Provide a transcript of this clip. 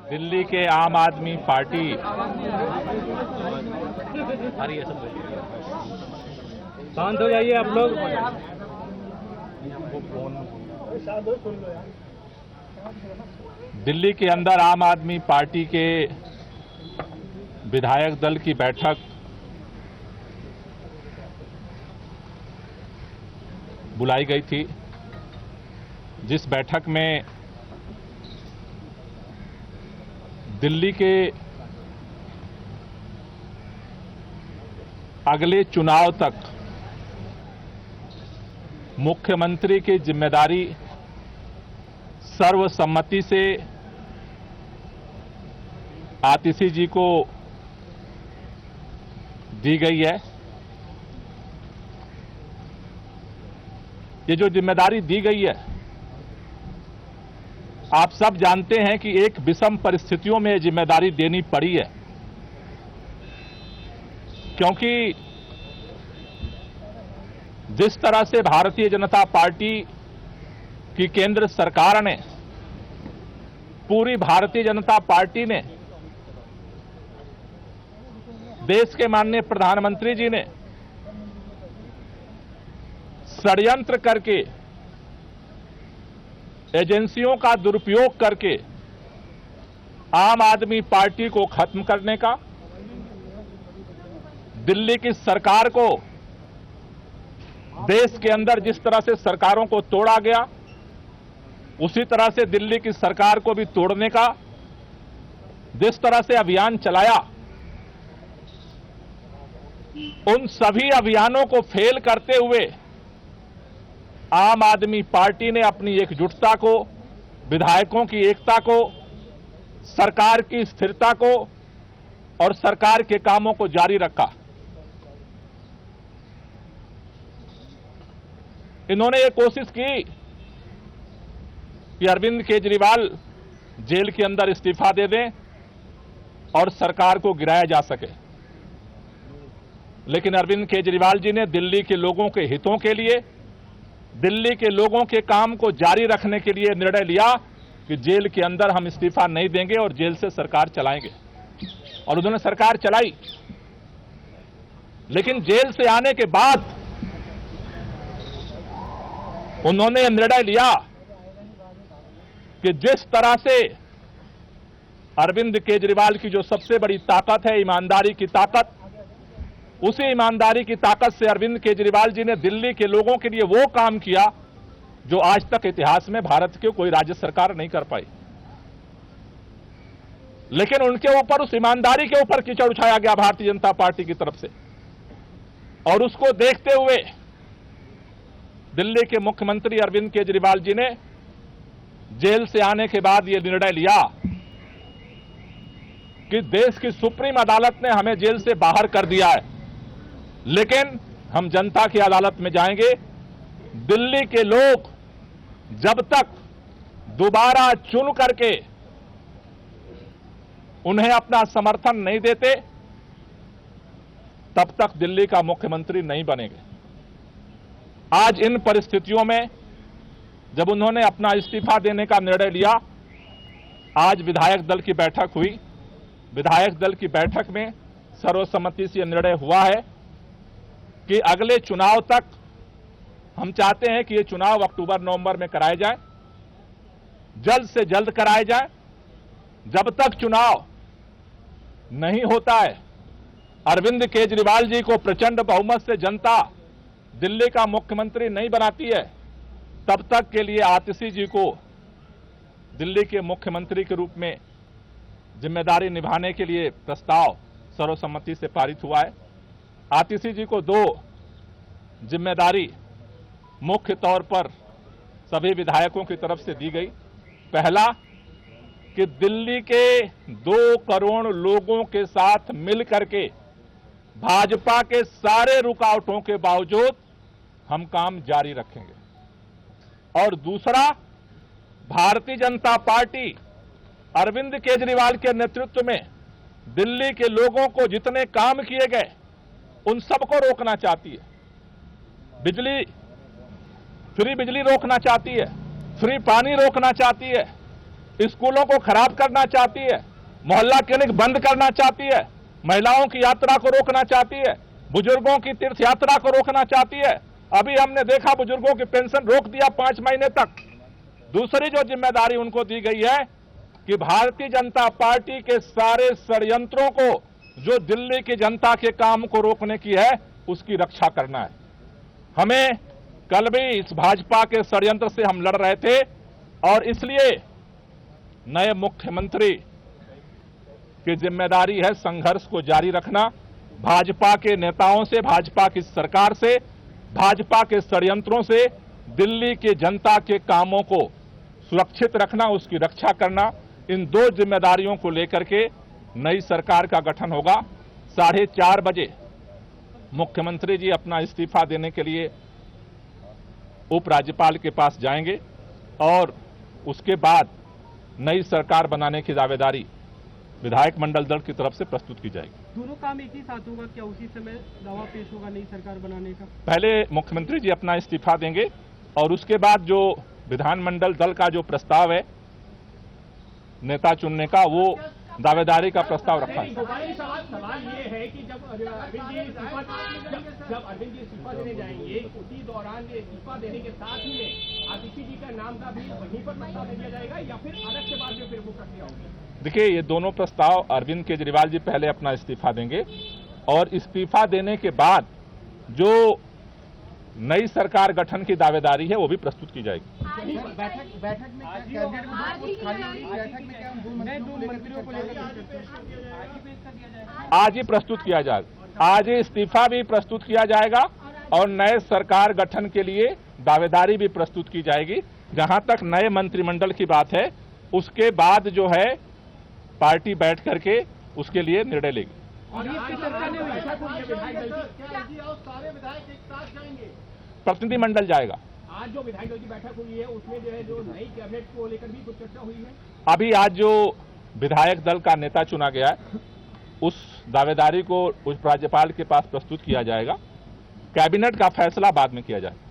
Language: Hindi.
दिल्ली के आम आदमी पार्टी शांत हो जाइए आप लोग। दिल्ली के अंदर आम आदमी पार्टी के विधायक दल की बैठक बुलाई गई थी, जिस बैठक में दिल्ली के अगले चुनाव तक मुख्यमंत्री की जिम्मेदारी सर्वसम्मति से आतिशी जी को दी गई है। ये जो जिम्मेदारी दी गई है, आप सब जानते हैं कि एक विषम परिस्थितियों में जिम्मेदारी देनी पड़ी है, क्योंकि जिस तरह से भारतीय जनता पार्टी की केंद्र सरकार ने, पूरी भारतीय जनता पार्टी ने, देश के माननीय प्रधानमंत्री जी ने षड्यंत्र करके, एजेंसियों का दुरुपयोग करके आम आदमी पार्टी को खत्म करने का, दिल्ली की सरकार को, देश के अंदर जिस तरह से सरकारों को तोड़ा गया उसी तरह से दिल्ली की सरकार को भी तोड़ने का जिस तरह से अभियान चलाया, उन सभी अभियानों को फेल करते हुए आम आदमी पार्टी ने अपनी एकजुटता को, विधायकों की एकता को, सरकार की स्थिरता को और सरकार के कामों को जारी रखा। इन्होंने ये कोशिश की कि अरविंद केजरीवाल जेल के अंदर इस्तीफा दे दें और सरकार को गिराया जा सके, लेकिन अरविंद केजरीवाल जी ने दिल्ली के लोगों के हितों के लिए, दिल्ली के लोगों के काम को जारी रखने के लिए निर्णय लिया कि जेल के अंदर हम इस्तीफा नहीं देंगे और जेल से सरकार चलाएंगे, और उन्होंने सरकार चलाई। लेकिन जेल से आने के बाद उन्होंने निर्णय लिया कि जिस तरह से अरविंद केजरीवाल की जो सबसे बड़ी ताकत है, ईमानदारी की ताकत, उसी ईमानदारी की ताकत से अरविंद केजरीवाल जी ने दिल्ली के लोगों के लिए वो काम किया जो आज तक इतिहास में भारत की कोई राज्य सरकार नहीं कर पाई। लेकिन उनके ऊपर, उस ईमानदारी के ऊपर कीचड़ उछाया गया भारतीय जनता पार्टी की तरफ से, और उसको देखते हुए दिल्ली के मुख्यमंत्री अरविंद केजरीवाल जी ने जेल से आने के बाद यह निर्णय लिया कि देश की सुप्रीम अदालत ने हमें जेल से बाहर कर दिया है, लेकिन हम जनता की अदालत में जाएंगे। दिल्ली के लोग जब तक दोबारा चुन करके उन्हें अपना समर्थन नहीं देते, तब तक दिल्ली का मुख्यमंत्री नहीं बनेंगे। आज इन परिस्थितियों में जब उन्होंने अपना इस्तीफा देने का निर्णय लिया, आज विधायक दल की बैठक हुई। विधायक दल की बैठक में सर्वसम्मति से यह निर्णय हुआ है कि अगले चुनाव तक हम चाहते हैं कि ये चुनाव अक्टूबर-नवंबर में कराए जाए, जल्द से जल्द कराए जाए। जब तक चुनाव नहीं होता है, अरविंद केजरीवाल जी को प्रचंड बहुमत से जनता दिल्ली का मुख्यमंत्री नहीं बनाती है, तब तक के लिए आतिशी जी को दिल्ली के मुख्यमंत्री के रूप में जिम्मेदारी निभाने के लिए प्रस्ताव सर्वसम्मति से पारित हुआ है। आतिशी जी को दो जिम्मेदारी मुख्य तौर पर सभी विधायकों की तरफ से दी गई। पहला, कि दिल्ली के 2 करोड़ लोगों के साथ मिलकर के भाजपा के सारे रुकावटों के बावजूद हम काम जारी रखेंगे, और दूसरा, भारतीय जनता पार्टी अरविंद केजरीवाल के नेतृत्व में दिल्ली के लोगों को जितने काम किए गए उन सबको रोकना चाहती है। फ्री बिजली रोकना चाहती है, फ्री पानी रोकना चाहती है, स्कूलों को खराब करना चाहती है, मोहल्ला क्लिनिक बंद करना चाहती है, महिलाओं की यात्रा को रोकना चाहती है, बुजुर्गों की तीर्थ यात्रा को रोकना चाहती है। अभी हमने देखा बुजुर्गों की पेंशन रोक दिया 5 महीने तक। दूसरी जो जिम्मेदारी उनको दी गई है कि भारतीय जनता पार्टी के सारे षड्यंत्रों को, जो दिल्ली की जनता के काम को रोकने की है, उसकी रक्षा करना है। हमें कल भी इस भाजपा के षड्यंत्र से हम लड़ रहे थे और इसलिए नए मुख्यमंत्री की जिम्मेदारी है संघर्ष को जारी रखना, भाजपा के नेताओं से, भाजपा की सरकार से, भाजपा के षड्यंत्रों से दिल्ली की जनता के कामों को सुरक्षित रखना, उसकी रक्षा करना। इन 2 जिम्मेदारियों को लेकर के नई सरकार का गठन होगा। 4:30 बजे मुख्यमंत्री जी अपना इस्तीफा देने के लिए उपराज्यपाल के पास जाएंगे और उसके बाद नई सरकार बनाने की दावेदारी विधायक मंडल दल की तरफ से प्रस्तुत की जाएगी। दोनों काम एक ही साथ होगा क्या? उसी समय दावा पेश होगा नई सरकार बनाने का? पहले मुख्यमंत्री जी अपना इस्तीफा देंगे और उसके बाद जो विधानमंडल दल का जो प्रस्ताव है नेता चुनने का, वो दावेदारी का प्रस्ताव रखा है। सवाल ये है कि जब अरविंद जी इस्तीफा देने जाएंगे, उसी दौरान इस्तीफा देने के साथ ही में आतिशी जी का नाम का भी वहीं पर प्रस्ताव दिया जाएगा या फिर अलग के बाद में फिर वो प्रक्रिया होगी? देखिए, ये दोनों प्रस्ताव अरविंद केजरीवाल जी पहले अपना इस्तीफा देंगे और इस्तीफा देने के बाद जो नई सरकार गठन की दावेदारी है वो भी प्रस्तुत की जाएगी। बैठक में कैबिनेट में पोस्ट खाली हुई, बैठक में क्या दो मंत्रियों को लेकर आज ही प्रस्तुत किया जाएगा। आज ही इस्तीफा भी प्रस्तुत किया जाएगा और नए सरकार गठन के लिए दावेदारी भी प्रस्तुत की जाएगी। जहां तक नए मंत्रिमंडल की बात है, उसके बाद जो है पार्टी बैठ करके उसके लिए निर्णय लेगी। और इसकी चर्चा नहीं हुई? सारे विधायक एक साथ जाएंगे? प्रतिनिधिमंडल जाएगा। आज जो विधायक दल की बैठक हुई है उसमें जो है जो नई कैबिनेट को लेकर भी कुछ चर्चा हुई है? अभी आज जो विधायक दल का नेता चुना गया है उस दावेदारी को उप राज्यपाल के पास प्रस्तुत किया जाएगा। कैबिनेट का फैसला बाद में किया जाएगा।